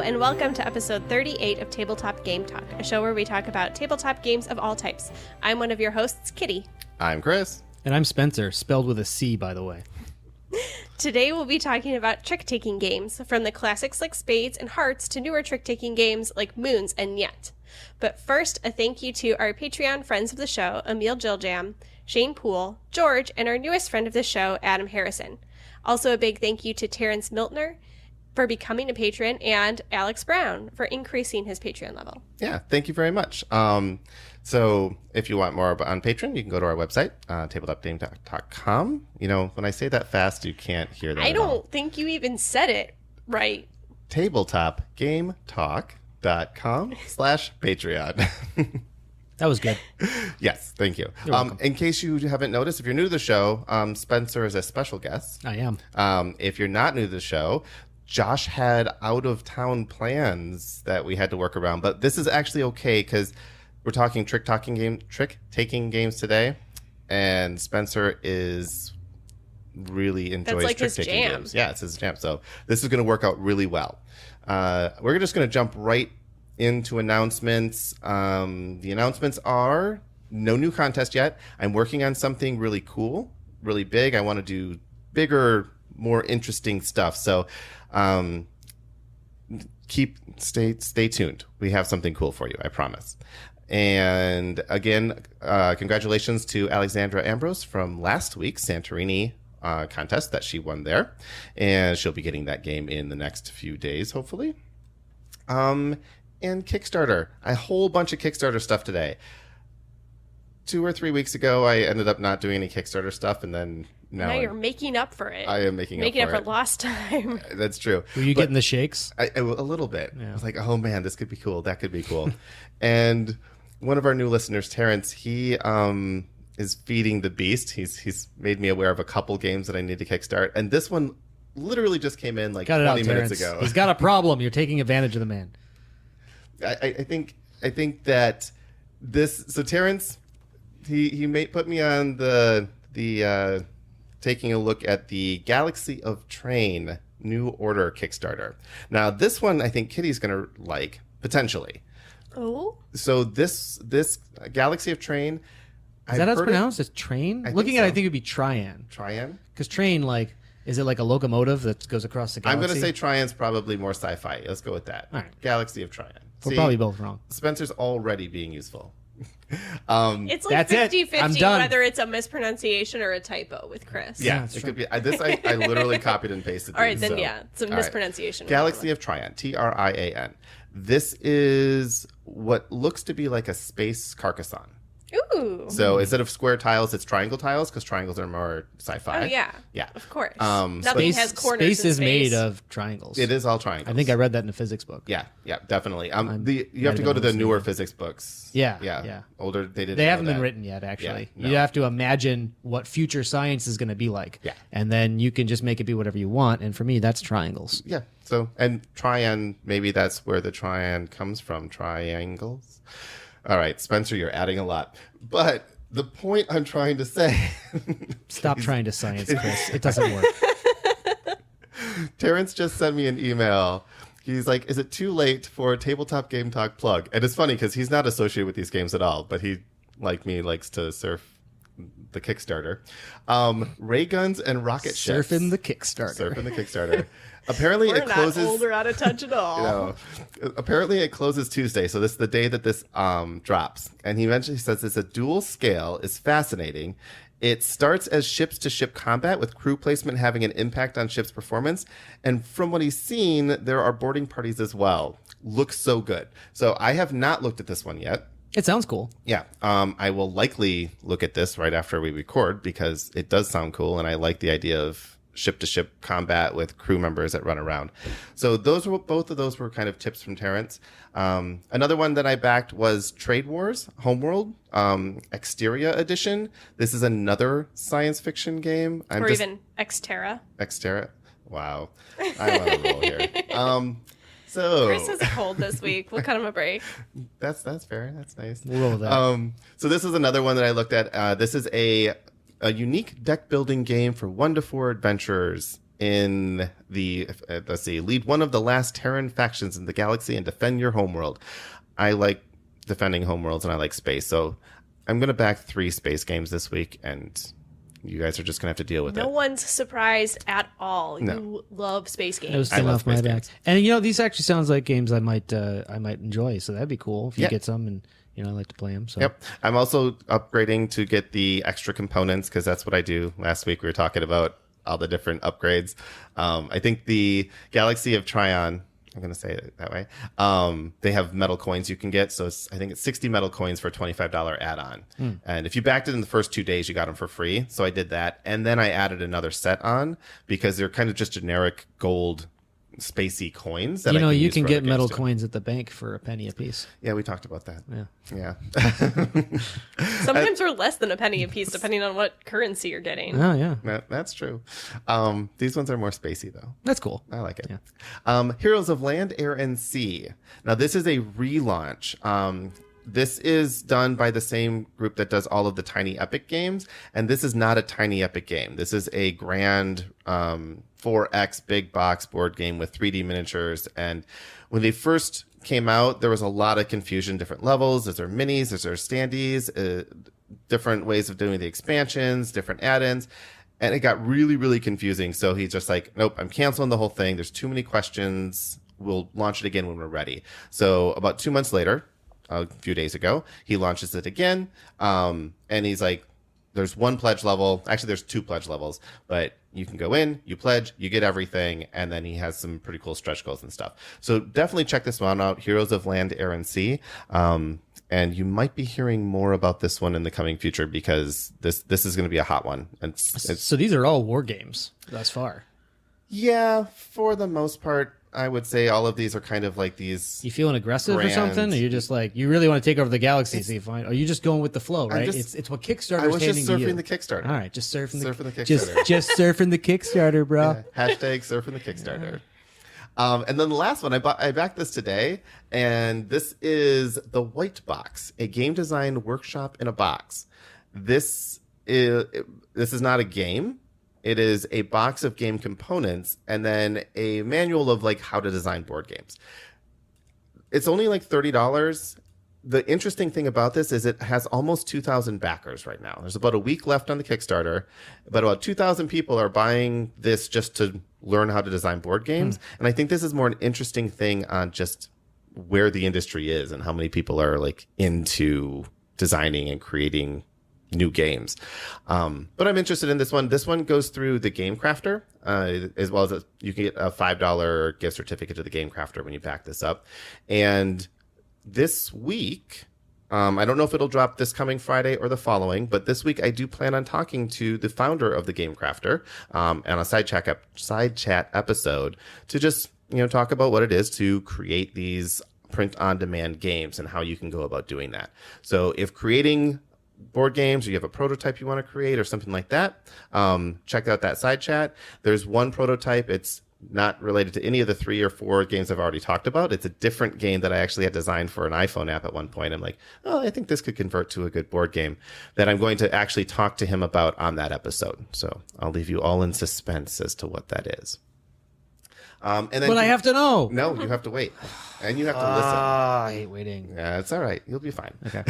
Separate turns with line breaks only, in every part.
and welcome to episode 38 of Tabletop Game Talk, a show where we talk about tabletop games of all types. I'm one of your hosts, Kitty.
I'm Chris.
And I'm Spencer, spelled with a C, by the way.
Today we'll be talking about trick-taking games, from the classics like Spades and Hearts to newer trick-taking games like Moons and Yet. But first, a thank you to our Patreon friends of the show, Emil Jiljam, Shane Poole, George, and our newest friend of the show, Adam Harrison. Also a big thank you to Terrence Miltner for becoming a patron, and Alex Brown for increasing his Patreon level.
Yeah, thank you very much. So if you want more on Patreon, you can go to our website, tabletopgametalk.com. You know, when I say that fast, you can't hear that
I don't think you even said it right.
tabletopgametalk.com/Patreon.
That was good.
Yes, thank you.
You're welcome.
In case you haven't noticed, if you're new to the show, Spencer is a special guest.
I am.
If you're not new to the show, Josh had out-of-town plans that we had to work around, but this is actually okay because we're talking trick-taking games today, and Spencer really enjoys trick-taking games. Yeah, it's his jam. So this is going to work out really well. We're just going to jump right into announcements. The announcements are no new contest yet. I'm working on something really cool, really big. I want to do bigger, more interesting stuff. So stay tuned. We have something cool for you, I promise. And again, congratulations to Alexandra Ambrose from last week's Santorini contest that she won there. And she'll be getting that game in the next few days, hopefully. And Kickstarter. A whole bunch of Kickstarter stuff today. 2 or 3 weeks ago, I ended up not doing any Kickstarter stuff, and then now
you're making up for it.
I am making up for
lost time.
That's true.
Were you getting the shakes?
A little bit.
Yeah.
I was like, oh man, this could be cool. That could be cool. And one of our new listeners, Terrence, he is feeding the beast. He's made me aware of a couple games that I need to kickstart, and this one literally just came in like 20 minutes ago.
He's got a problem. You're taking advantage of the man.
I think that this. So Terrence, he put me on the taking a look at the Galaxy of Train New Order Kickstarter. Now this one I think Kitty's gonna like potentially.
Oh.
So this Galaxy of Train.
Is that how it's pronounced? It's train? Looking at it, I think it would be Trian.
Trian?
Because train, like, is it like a locomotive that goes across the galaxy?
I'm going to say Trian's probably more sci-fi. Let's go with that.
All right.
Galaxy of Trian.
We're probably both wrong.
Spencer's already being useful.
It's like
That's it.
50-50
I'm done.
whether it's a mispronunciation or a typo with Chris.
Yeah, it could be. I literally copied and pasted.
All right,
these,
then
so.
yeah, it's a mispronunciation.
Galaxy of Trian, Trian. This is what looks to be like a space Carcassonne.
Ooh.
So instead of square tiles, it's triangle tiles because triangles are more sci-fi.
Oh yeah.
Yeah.
Of course.
Nothing
has corners.
Space
in
is
space.
made of triangles.
It is all triangles.
I think I read that in a physics book.
Yeah, definitely. You have
might
to
have
go to
been
the newer physics books.
Yeah.
Older, they
haven't been written yet, actually.
Yeah, no.
You have to imagine what future science is going to be like.
Yeah.
And then you can just make it be whatever you want. And for me, that's triangles.
Yeah. So, and Trian, maybe that's where the Trian comes from. Triangles. All right, Spencer, you're adding a lot. But the point I'm trying to say...
Stop trying to science, Chris. It doesn't work.
Terrence just sent me an email. He's like, is it too late for a Tabletop Game Talk plug? And it's funny because he's not associated with these games at all, but he, like me, likes to surf the Kickstarter. Ray guns and rocket ships.
Surfing the Kickstarter.
Surfing the Kickstarter. Apparently
We're
it closes...
not old or out of touch at all.
You know, apparently it closes Tuesday, so this is the day that this drops. And he says it's a dual scale, is fascinating. It starts as ships-to-ship combat with crew placement having an impact on ship's performance. And from what he's seen, there are boarding parties as well. Looks so good. So I have not looked at this one yet.
It sounds cool.
Yeah. I will likely look at this right after we record because it does sound cool, and I like the idea of ship-to-ship combat with crew members that run around. So both of those were kind of tips from Terrence. Another one that I backed was Trade Wars Homeworld Exteria Edition. This is another science fiction game.
Even Xterra.
Xterra. Wow. I'm on a roll here. So
Chris has a cold this week. We'll cut him a break.
That's fair. That's nice.
We'll roll with that.
So this is another one that I looked at. This is a unique deck building game for 1 to 4 adventurers in the, let's see, lead one of the last Terran factions in the galaxy and defend your homeworld. I like defending homeworlds and I like space. So I'm going to back 3 space games this week, and you guys are just going to have to deal with it.
No one's surprised at all.
No.
You love space games.
It was
I
thin
love
off my
space
back.
games.
And these actually sounds like games I might enjoy. So that'd be cool if you
Yeah.
get some, and I like to play them. So
Yep. I'm also upgrading to get the extra components because that's what I do. Last week we were talking about all the different upgrades. I think the Galaxy of Trion, I'm going to say it that way, they have metal coins you can get. So I think it's 60 metal coins for a $25 add-on. And if you backed it in the first 2 days, you got them for free. So I did that. And then I added another set on because they're kind of just generic gold spacey coins that
you
use
can
for
get
other
metal
games too.
coins at the bank for a penny a piece.
Yeah, we talked about that.
Yeah.
Yeah.
Sometimes we're less than a penny a piece, depending on what currency you're getting.
Oh yeah,
That's true. These ones are more spacey though.
that's cool.
I like it.
Yeah.
Heroes of Land, Air, and Sea. Now, this is a relaunch. This is done by the same group that does all of the Tiny Epic games, and this is not a Tiny Epic game. This is a grand 4X big box board game with 3D miniatures. And when they first came out, there was a lot of confusion, different levels. Is there minis? Is there standees? Different ways of doing the expansions, different add-ins. And it got really, really confusing. So he's just like, nope, I'm canceling the whole thing. There's too many questions. We'll launch it again when we're ready. So about 2 months later, a few days ago, he launches it again. And he's like, there's one pledge level. Actually, there's 2 pledge levels, but you can go in, you pledge, you get everything. And then he has some pretty cool stretch goals and stuff. So definitely check this one out. Heroes of Land, Air, and Sea. And you might be hearing more about this one in the coming future because this is going to be a hot one. And
So these are all war games thus far.
yeah, for the most part, I would say all of these are kind of like these.
You feeling aggressive
Grand.
or something? Or you're just like, you really want to take over the galaxy, so you find, or you just going with the flow, right? It's what Kickstarter
I
is
was just
handing to you.
surfing the Kickstarter.
All right, just surfing
Surfing the
just
Kickstarter.
surfing the Kickstarter, bro.
Yeah, hashtag surfing the Kickstarter. And then the last one, I backed this today, and this is the White Box, a game design workshop in a box. This is not a game. It is a box of game components and then a manual of like how to design board games. It's only like $30. The interesting thing about this is it has almost 2,000 backers right now. There's about a week left on the Kickstarter, but about 2,000 people are buying this just to learn how to design board games. And I think this is more an interesting thing on just where the industry is and how many people are like into designing and creating new games. But I'm interested in this one. This one goes through the Game Crafter, as well as you can get a $5 gift certificate to the Game Crafter when you back this up. And this week, I don't know if it'll drop this coming Friday or the following, but this week I do plan on talking to the founder of the Game Crafter on a side chat episode to just talk about what it is to create these print-on-demand games and how you can go about doing that. So if creating board games or you have a prototype you want to create or something like that, check out that side chat. There's one prototype. It's not related to any of the 3 or 4 games I've already talked about. It's a different game that I actually had designed for an iPhone app at one point. I'm like, I think this could convert to a good board game that I'm going to actually talk to him about on that episode. So I'll leave you all in suspense as to what that is. And then
But I have to know.
No, you have to wait. And you have to listen.
I hate waiting.
Yeah, it's all right. You'll be fine.
Okay.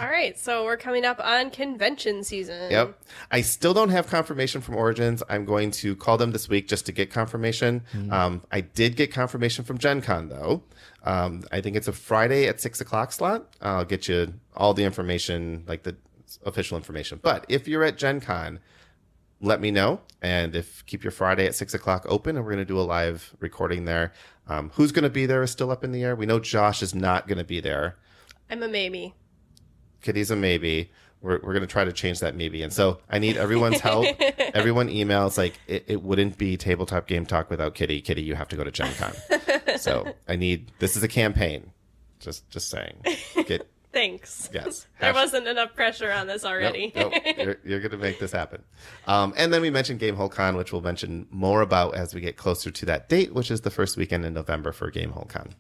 All right, so we're coming up on convention season.
Yep. I still don't have confirmation from Origins. I'm going to call them this week just to get confirmation. I did get confirmation from Gen Con, though. I think it's a Friday at 6 o'clock slot. I'll get you all the information, like the official information. But if you're at Gen Con, let me know. And keep your Friday at 6 o'clock open, and we're going to do a live recording there. Who's going to be there is still up in the air. We know Josh is not going to be there.
I'm a maybe.
Kitty's a maybe. We're going to try to change that maybe. And so I need everyone's help. Everyone emails like it wouldn't be Tabletop Game Talk without Kitty. Kitty, you have to go to Gen Con. So this is a campaign. Just saying.
Thanks.
Yes.
There wasn't enough pressure on this already.
Nope. You're going to make this happen. And then we mentioned Gamehole Con, which we'll mention more about as we get closer to that date, which is the first weekend in November for Gamehole Con.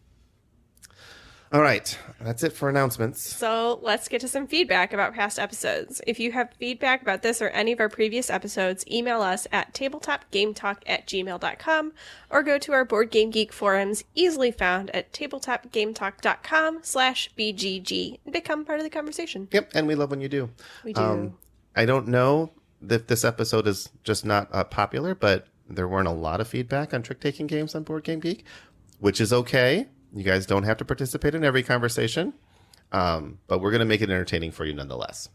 All right. That's it for announcements.
So let's get to some feedback about past episodes. If you have feedback about this or any of our previous episodes, email us at tabletopgametalk@gmail.com or go to our Board Game Geek forums, easily found at tabletopgametalk.com/BGG, and become part of the conversation.
Yep. And we love when you do.
We do.
I don't know if this episode is just not popular, but there weren't a lot of feedback on trick-taking games on Board Game Geek, which is okay. You guys don't have to participate in every conversation, but we're going to make it entertaining for you nonetheless,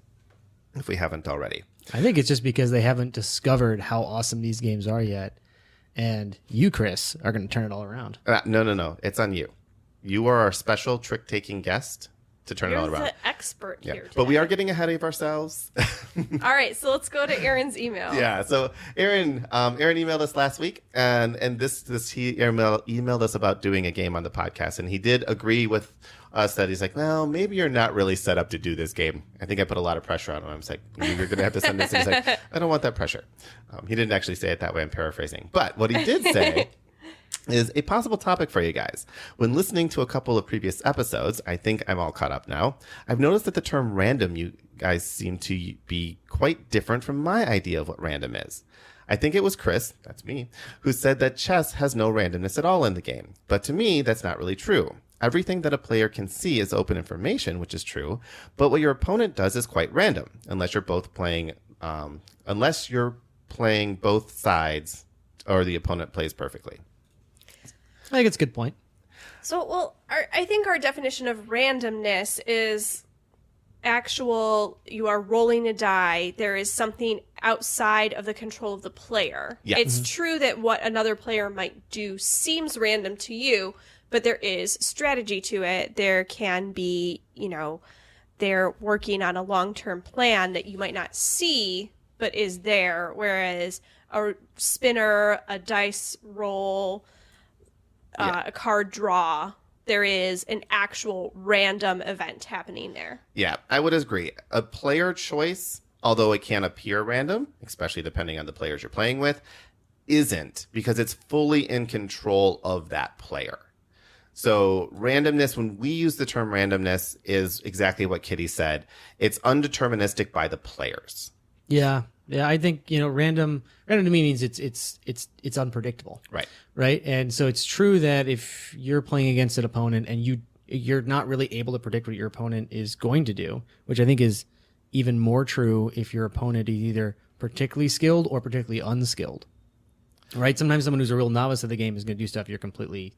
if we haven't already.
I think it's just because they haven't discovered how awesome these games are yet. And you, Chris, are going to turn it all around.
No. It's on you. You are our special trick-taking guest to turn
You're
it all around.
the expert here today.
But we are getting ahead of ourselves.
All right, so let's go to Aaron's email.
Yeah, so Aaron emailed us last week, and he emailed us about doing a game on the podcast, and he did agree with us that he's like, well, maybe you're not really set up to do this game. I think I put a lot of pressure on him. I was like, you're going to have to send this. And he's like, I don't want that pressure. He didn't actually say it that way. I'm paraphrasing. But what he did say is a possible topic for you guys. When listening to a couple of previous episodes, I think I'm all caught up now, I've noticed that the term random you guys seem to be quite different from my idea of what random is. I think it was Chris, that's me, who said that chess has no randomness at all in the game. But to me, that's not really true. Everything that a player can see is open information, which is true, but what your opponent does is quite random, unless you're playing both sides or the opponent plays perfectly.
I think it's a good point.
So, I think our definition of randomness is you are rolling a die. There is something outside of the control of the player.
Yeah.
It's true that what another player might do seems random to you, but there is strategy to it. There can be, they're working on a long-term plan that you might not see, but is there. Whereas a spinner, a dice roll, a card draw, there is an actual random event happening there.
Yeah, I would agree. A player choice, although it can appear random, especially depending on the players you're playing with, isn't, because it's fully in control of that player. So randomness, when we use the term randomness, is exactly what Kitty said. It's undeterministic by the players.
Yeah, I think random to me means it's unpredictable. Right, and so it's true that if you're playing against an opponent and you're not really able to predict what your opponent is going to do, which I think is even more true if your opponent is either particularly skilled or particularly unskilled. Right, sometimes someone who's a real novice of the game is going to do stuff you're completely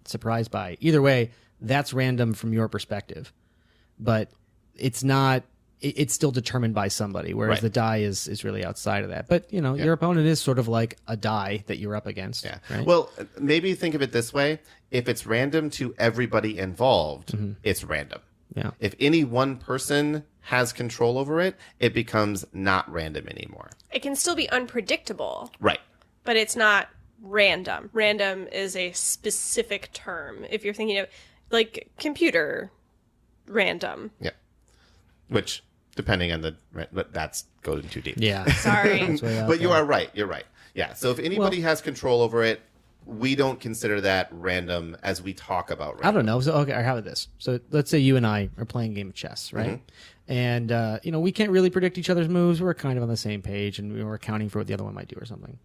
surprised by. Either way, that's random from your perspective, but it's not. It's still determined by somebody, whereas the die is really outside of that. But, your opponent is sort of like a die that you're up against.
Yeah.
Right?
Well, maybe think of it this way. If it's random to everybody involved, it's random.
Yeah.
If any one person has control over it, it becomes not random anymore.
It can still be unpredictable.
Right.
But it's not random. Random is a specific term. If you're thinking of, like, computer random.
Yeah. Which, depending on that's going too deep.
Yeah.
Sorry.
But you are right. You're right. Yeah. So if anybody has control over it, we don't consider that random as we talk about random.
I don't know. So, okay, how about this? So let's say you and I are playing a game of chess, right? And, we can't really predict each other's moves. We're kind of on the same page, and we're accounting for what the other one might do or something.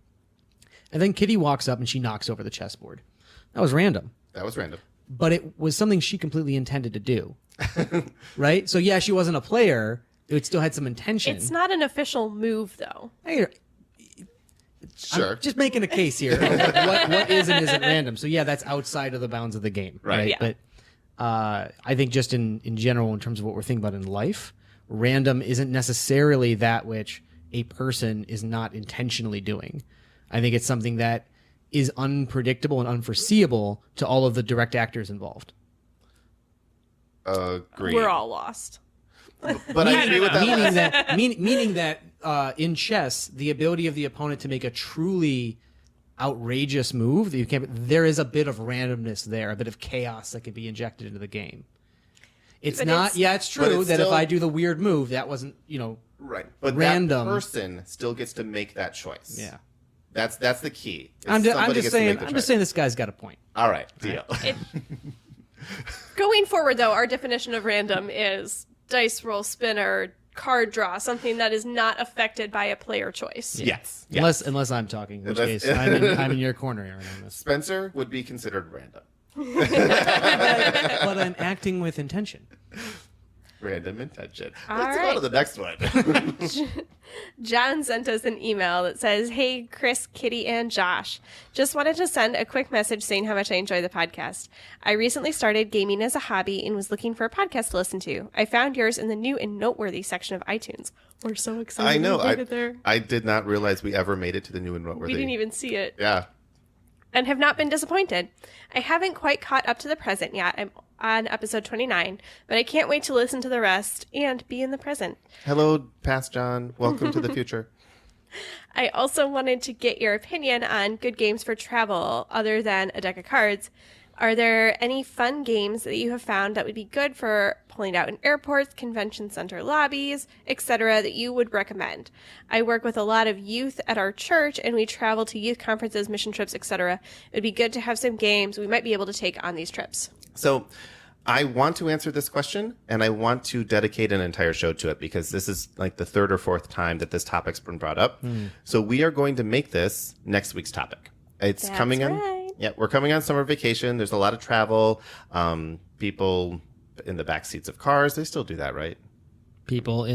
And then Kitty walks up and she knocks over the chessboard. That was random. But it was something she completely intended to do. Right? So, yeah, she wasn't a player. It still had some intention.
It's not an official move, though.
Sure.
I'm just making a case here of what is and isn't random. So, yeah, that's outside of the bounds of the game. Right.
Yeah.
But I think just in general, in terms of what we're thinking about in life, random isn't necessarily that which a person is not intentionally doing. I think it's something that is unpredictable and unforeseeable to all of the direct actors involved.
Agreed.
We're all lost.
But I agree with that.
Meaning that in chess, the ability of the opponent to make a truly outrageous move that you can't. There is a bit of randomness there, a bit of chaos that can be injected into the game. It's
But
not. It's true that if I do the weird move, that wasn't
right. But
random.
that person still gets to make that choice.
Yeah.
That's the key.
I'm just saying this guy's got a point.
All right, deal.
Go Going forward, though, our definition of random is dice roll, spinner, card draw, something that is not affected by a player choice.
Yeah. Yes.
Unless I'm talking, in which case I'm in your corner, Aaron, on this.
Spencer would be considered random.
But I'm acting with intention.
Random intention.
Let's
go to the next one.
John sent us an email that says, "Hey, Chris, Kitty, and Josh. Just wanted to send a quick message saying how much I enjoy the podcast. I recently started gaming as a hobby and was looking for a podcast to listen to. I found yours in the new and noteworthy section of iTunes." We're so excited.
I know.
We made it there.
I did not realize we ever made it to the new and noteworthy.
We didn't even see it.
Yeah.
And have not been disappointed. I haven't quite caught up to the present yet. I'm on episode 29, but I can't wait to listen to the rest and be in the present.
Hello, past John. Welcome to the future.
I also wanted to get your opinion on good games for travel other than a deck of cards. Are there any fun games that you have found that would be good for pulling out in airports, convention center lobbies, etc. that you would recommend? I work with a lot of youth at our church and we travel to youth conferences, mission trips, etc. It would be good to have some games we might be able to take on these trips.
So I want to answer this question and I want to dedicate an entire show to it because this is like the third or fourth time that this topic's been brought up. So we are going to make this next week's topic. It's
That's
coming
right.
on. Yeah, we're coming on summer vacation. There's a lot of travel. People in the back seats of cars. They still do that, right?
People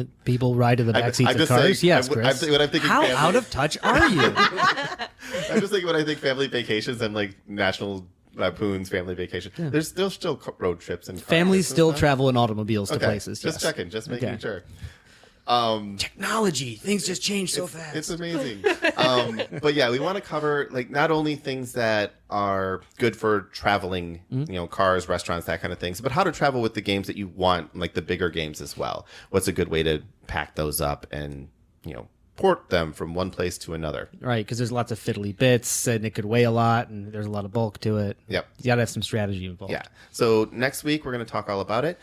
ride in the back seats
I'm
of
just
cars.
saying,
Yes,
when
Chris.
I'm thinking
How
family-
out of touch are you?
I'm just thinking when I think family vacations and like National Lampoon's family vacation. There's still road trips and cars
Families
and
still
stuff.
travel in automobiles to
Okay,
places.
Just
yes.
checking, just making
Okay.
sure.
Technology, things just change so fast.
It's amazing. But yeah, we want to cover like not only things that are good for traveling, cars, restaurants, that kind of things, but how to travel with the games that you want, like the bigger games as well. What's a good way to pack those up and, port them from one place to another.
Right, because there's lots of fiddly bits and it could weigh a lot and there's a lot of bulk to it.
Yep.
You got to have some strategy involved.
Yeah. So next week, we're going to talk all about it.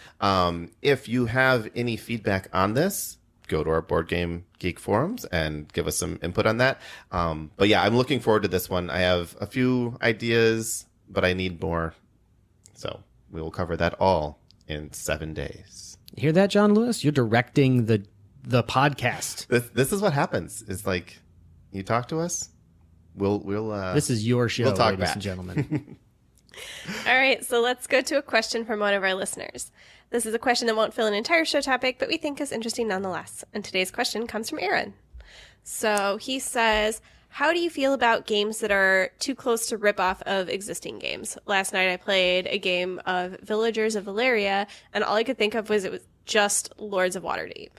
If you have any feedback on this, go to our Board Game Geek forums and give us some input on that. But yeah, I'm looking forward to this one. I have a few ideas, but I need more. So we will cover that all in 7 days.
You hear that, John Lewis? You're directing the podcast.
This is what happens. It's like you talk to us. We'll
This is your show,
we'll talk
ladies
back.
and gentlemen.
All right, so let's go to a question from one of our listeners. This is a question that won't fill an entire show topic, but we think is interesting nonetheless. And today's question comes from Aaron. So he says, how do you feel about games that are too close to rip-off of existing games? Last night I played a game of Villagers of Valeria, and all I could think of was it was just Lords of Waterdeep.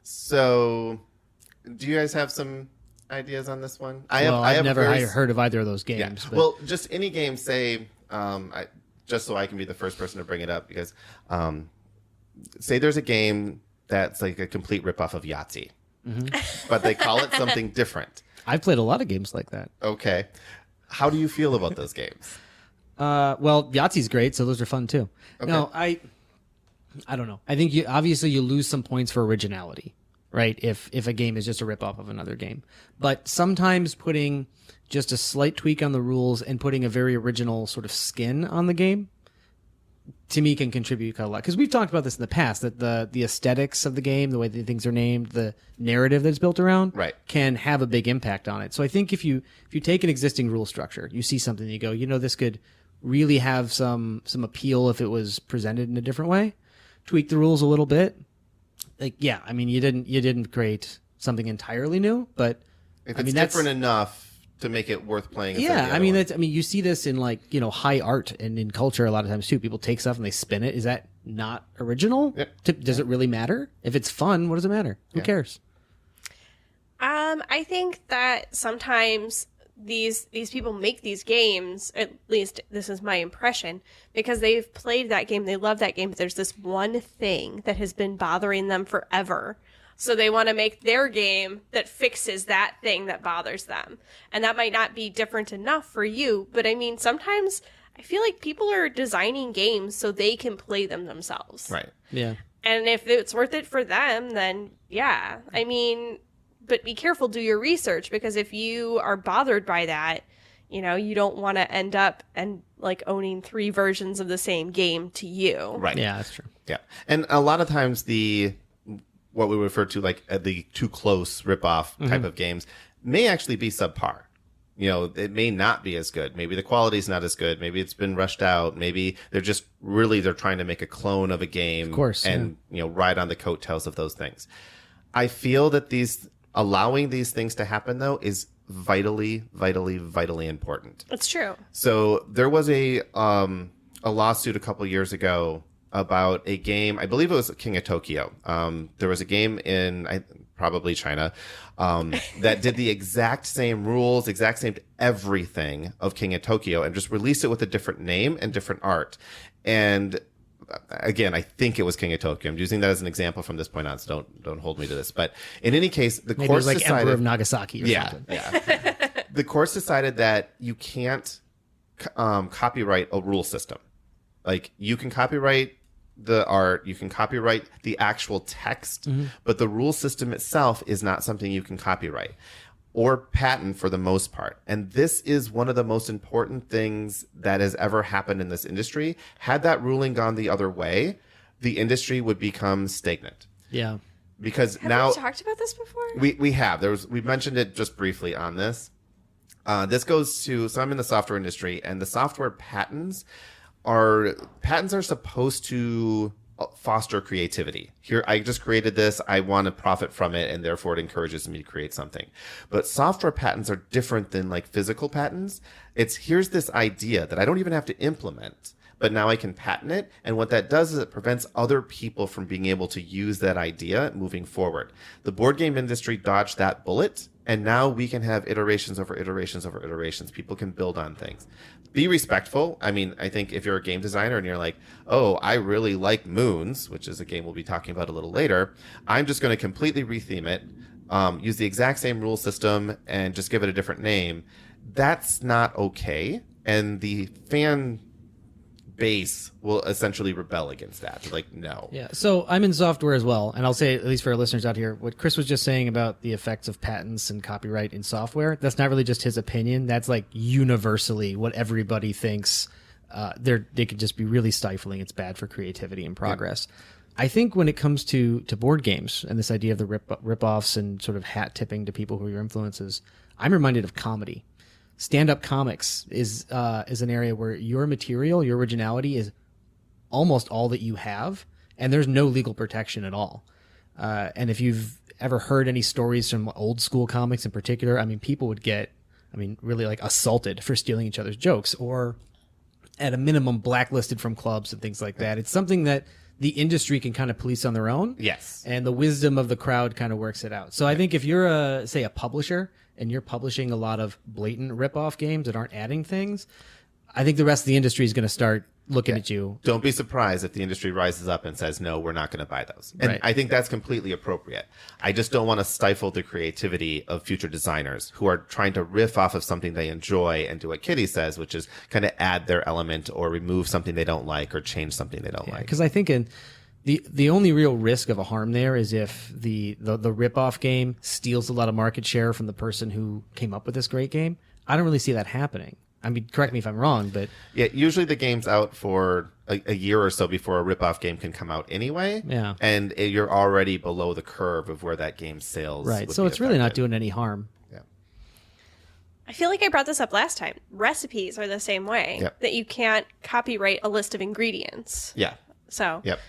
So, do you guys have some ideas on this one?
I've never heard of either of those games.
Yeah.
But
Well, just any game, say, just so I can be the first person to bring it up, because say there's a game that's like a complete ripoff of Yahtzee, but they call it something different.
I've played a lot of games like that.
Okay. How do you feel about those games?
Well, Yahtzee's great, so those are fun too.
Okay.
No, I don't know. I think you lose some points for originality, right? If a game is just a ripoff of another game. But sometimes putting just a slight tweak on the rules and putting a very original sort of skin on the game, to me, can contribute quite a lot. Because we've talked about this in the past, that the aesthetics of the game, the way that things are named, the narrative that's built around,
Right.
can have a big impact on it. So I think if you take an existing rule structure, you see something, you go, this could really have some appeal if it was presented in a different way. Tweak the rules a little bit. Like, yeah, I mean, you didn't create something entirely new, but
If
I
it's
mean,
different enough to make it worth playing. instead of
yeah,
the
I
other
mean,
one.
you see this in like, high art and in culture a lot of times too. People take stuff and they spin it. Is that not original?
Yep.
Does it really matter? If it's fun, what does it matter? Who cares?
I think that sometimes these people make these games, at least this is my impression, because they've played that game, they love that game, but there's this one thing that has been bothering them forever. So they want to make their game that fixes that thing that bothers them. And that might not be different enough for you, but I mean, sometimes I feel like people are designing games so they can play them themselves.
Right.
Yeah.
And if it's worth it for them, then yeah. I mean, but be careful, do your research, because if you are bothered by that, You know, you don't want to end up and like owning 3 versions of the same game to you.
Right.
Yeah, that's true.
Yeah. And a lot of times what we refer to like the too close ripoff type of games may actually be subpar. You know, it may not be as good. Maybe the quality's not as good. Maybe it's been rushed out. Maybe they're trying to make a clone of a game,
of course,
and you know, ride on the coattails of those things. I feel that allowing these things to happen though is vitally, vitally, vitally important.
It's true.
So there was a lawsuit a couple years ago about a game. I believe it was King of Tokyo. There was a game in probably China that did the exact same rules, exact same everything of King of Tokyo, and just released it with a different name and different art. And again, I think it was King of Tokyo. I'm using that as an example from this point on, so don't hold me to this. But in any case, the
Maybe
courts
it was like
decided,
Emperor of Nagasaki or something.
Yeah. The courts decided that you can't copyright a rule system. Like, you can copyright the art, you can copyright the actual text, but the rule system itself is not something you can copyright or patent for the most part. And this is one of the most important things that has ever happened in this industry. Had that ruling gone the other way, the industry would become stagnant.
Yeah.
Because
Have
now
we talked about this before?
we have. We mentioned it just briefly on this. This goes to, so I'm in the software industry, and the software patents are supposed to foster creativity. Here, I just created this. I want to profit from it, and therefore it encourages me to create something. But software patents are different than like physical patents. Here's this idea that I don't even have to implement, but now I can patent it. And what that does is it prevents other people from being able to use that idea moving forward. The board game industry dodged that bullet, and now we can have iterations over iterations over iterations. People can build on things. Be respectful. I mean, I think if you're a game designer and you're like, oh, I really like Moons, which is a game we'll be talking about a little later, I'm just going to completely retheme it, use the exact same rule system, and just give it a different name. That's not okay. And the fan base will essentially rebel against that. They're like, no.
Yeah. So I'm in software as well, and I'll say, at least for our listeners out here, what Chris was just saying about the effects of patents and copyright in software, that's not really just his opinion. That's like universally what everybody thinks. They could just be really stifling. It's bad for creativity and progress. Yeah. I think when it comes to board games and this idea of the rip-offs and sort of hat tipping to people who are your influences, I'm reminded of comedy. Stand-up comics is an area where your material, your originality is almost all that you have, and there's no legal protection at all. And if you've ever heard any stories from old school comics in particular, I mean, people would get, really like assaulted for stealing each other's jokes, or at a minimum blacklisted from clubs and things like that. It's something that the industry can kind of police on their own.
Yes.
And the wisdom of the crowd kind of works it out. So I think if you're a publisher and you're publishing a lot of blatant rip-off games that aren't adding things, I think the rest of the industry is going to start looking at you.
Don't be surprised if the industry rises up and says, no, we're not going to buy those. And
Right.
I think that's completely appropriate. I just don't want to stifle the creativity of future designers who are trying to riff off of something they enjoy and do what Kitty says, which is kind of add their element or remove something they don't like or change something they don't like.
Because I think the only real risk of a harm there is if the rip-off game steals a lot of market share from the person who came up with this great game. I don't really see that happening. I mean, correct me if I'm wrong, but
yeah, usually the game's out for a year or so before a rip-off game can come out anyway.
Yeah.
And you're already below the curve of where that game's sales
right.
would
So
be
it's really not
affected.
doing any harm.
Yeah.
I feel like I brought this up last time. Recipes are the same way.
Yep.
That you can't copyright a list of ingredients.
Yeah.
So
Yep.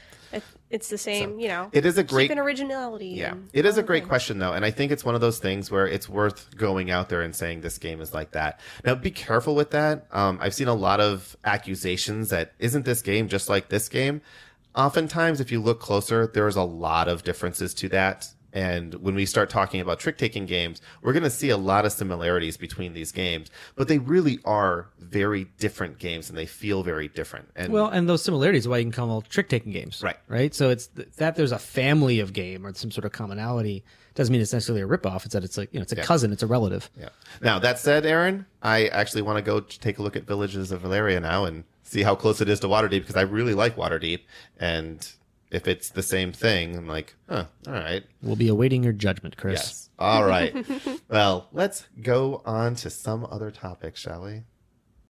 it's the same,
It is a great
keeping originality.
Yeah,
and
it is
all
a
the
great
things.
question, though, and I think it's one of those things where it's worth going out there and saying this game is like that. Now, be careful with that. I've seen a lot of accusations that isn't this game just like this game. Oftentimes, if you look closer, there's a lot of differences to that. And when we start talking about trick-taking games, we're going to see a lot of similarities between these games, but they really are very different games, and they feel very different. And
And those similarities are why you can call them trick-taking games.
Right.
Right? So it's that there's a family of game or some sort of commonality. Doesn't mean it's necessarily a ripoff. It's that it's like, it's a cousin, it's a relative.
Yeah. Now, that said, Aaron, I actually want to go take a look at Villages of Valeria now and see how close it is to Waterdeep, because I really like Waterdeep. And if it's the same thing, I'm like, all right.
We'll be awaiting your judgment, Chris.
Yes. All right. Well, let's go on to some other topics, shall we?